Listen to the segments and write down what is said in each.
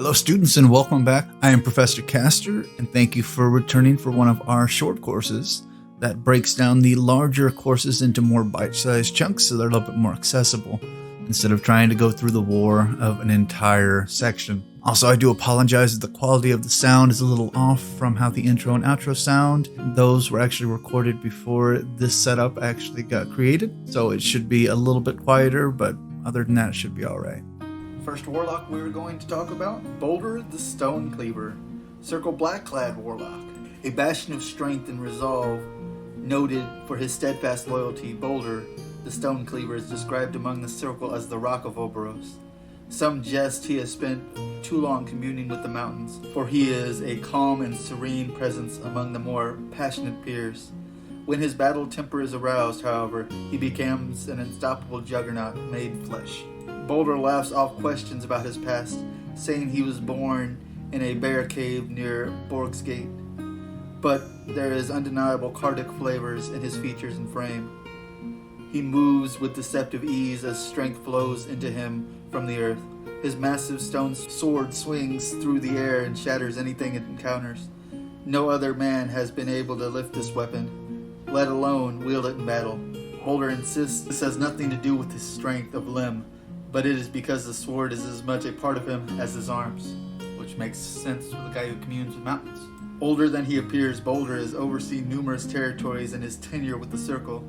Hello students and welcome back. I am Professor Castor and thank you for returning for one of our short courses that breaks down the larger courses into more bite-sized chunks so they're a little bit more accessible instead of trying to go through the war of an entire section. Also, I do apologize if the quality of the sound is a little off from how the intro and outro sound. Those were actually recorded before this setup actually got created, so it should be a little bit quieter, but other than that, it should be alright. First warlock we were going to talk about, Baldur the Stonecleaver, Circle Black-clad warlock. A bastion of strength and resolve, noted for his steadfast loyalty, Baldur the Stonecleaver is described among the circle as the Rock of Orboros. Some jest he has spent too long communing with the mountains, for he is a calm and serene presence among the more passionate peers. When his battle temper is aroused, however, he becomes an unstoppable juggernaut made flesh. Baldur laughs off questions about his past, saying he was born in a bear cave near Borg's Gate. But there is undeniable Cardic flavors in his features and frame. He moves with deceptive ease as strength flows into him from the earth. His massive stone sword swings through the air and shatters anything it encounters. No other man has been able to lift this weapon, let alone wield it in battle. Baldur insists this has nothing to do with his strength of limb, but it is because the sword is as much a part of him as his arms, which makes sense for the guy who communes with mountains. Older than he appears, Baldur has overseen numerous territories in his tenure with the Circle,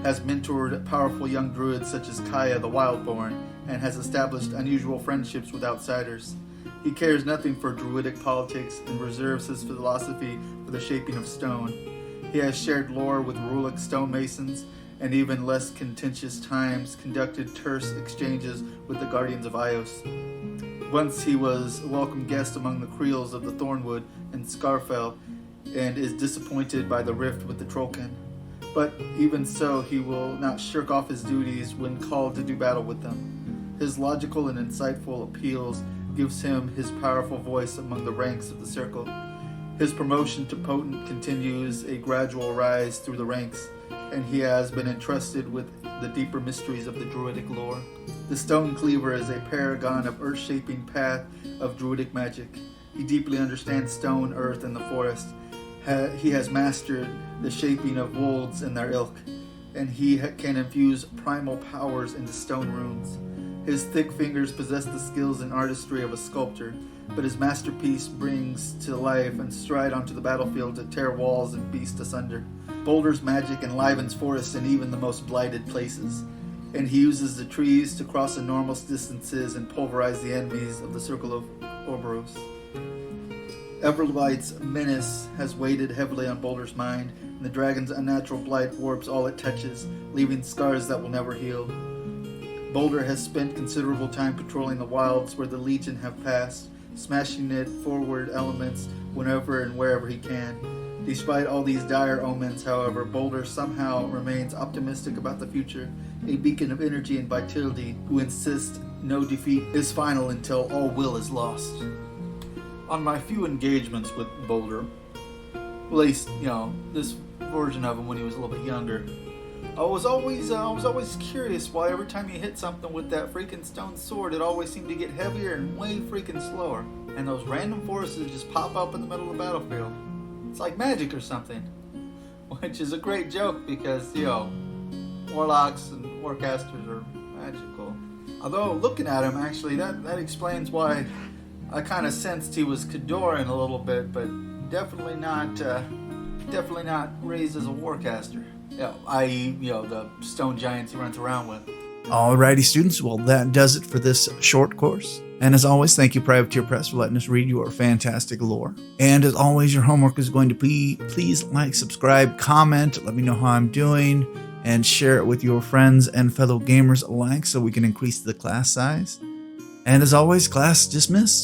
has mentored powerful young druids such as Kaya the Wildborn, and has established unusual friendships with outsiders. He cares nothing for druidic politics and reserves his philosophy for the shaping of stone. He has shared lore with Rulic stonemasons, and even less contentious times conducted terse exchanges with the Guardians of Ios. Once he was a welcome guest among the Creels of the Thornwood and Scarfell, and is disappointed by the rift with the Trollkin. But even so, he will not shirk off his duties when called to do battle with them. His logical and insightful appeals gives him his powerful voice among the ranks of the Circle. His promotion to Potent continues a gradual rise through the ranks, and he has been entrusted with the deeper mysteries of the druidic lore. The Stonecleaver is a paragon of earth-shaping path of druidic magic. He deeply understands stone, earth, and the forest. He has mastered the shaping of wolds and their ilk, and he can infuse primal powers into stone runes. His thick fingers possess the skills and artistry of a sculptor, but his masterpiece brings to life and stride onto the battlefield to tear walls and beast asunder. Baldur's magic enlivens forests and even the most blighted places, and he uses the trees to cross enormous distances and pulverize the enemies of the Circle of Orboros. Everlight's menace has weighed heavily on Baldur's mind, and the dragon's unnatural blight warps all it touches, leaving scars that will never heal. Baldur has spent considerable time patrolling the wilds where the Legion have passed, smashing it forward elements whenever and wherever he can. Despite all these dire omens, however, Baldur somehow remains optimistic about the future, a beacon of energy and vitality who insists no defeat is final until all will is lost. On my few engagements with Baldur, at least, this version of him when he was a little bit younger, I was always curious why every time he hit something with that freaking stone sword, it always seemed to get heavier and way freaking slower. And those random forces just pop up in the middle of the battlefield. It's like magic or something. Which is a great joke because, warlocks and warcasters are magical. Although, looking at him, actually, that explains why I kind of sensed he was Kadoran a little bit, but definitely not raised as a warcaster. I.e., the stone giants he runs around with. Alrighty, students. Well, that does it for this short course. And as always, thank you, Privateer Press, for letting us read your fantastic lore. And as always, your homework is going to be, please like, subscribe, comment, let me know how I'm doing, and share it with your friends and fellow gamers alike so we can increase the class size. And as always, class dismissed.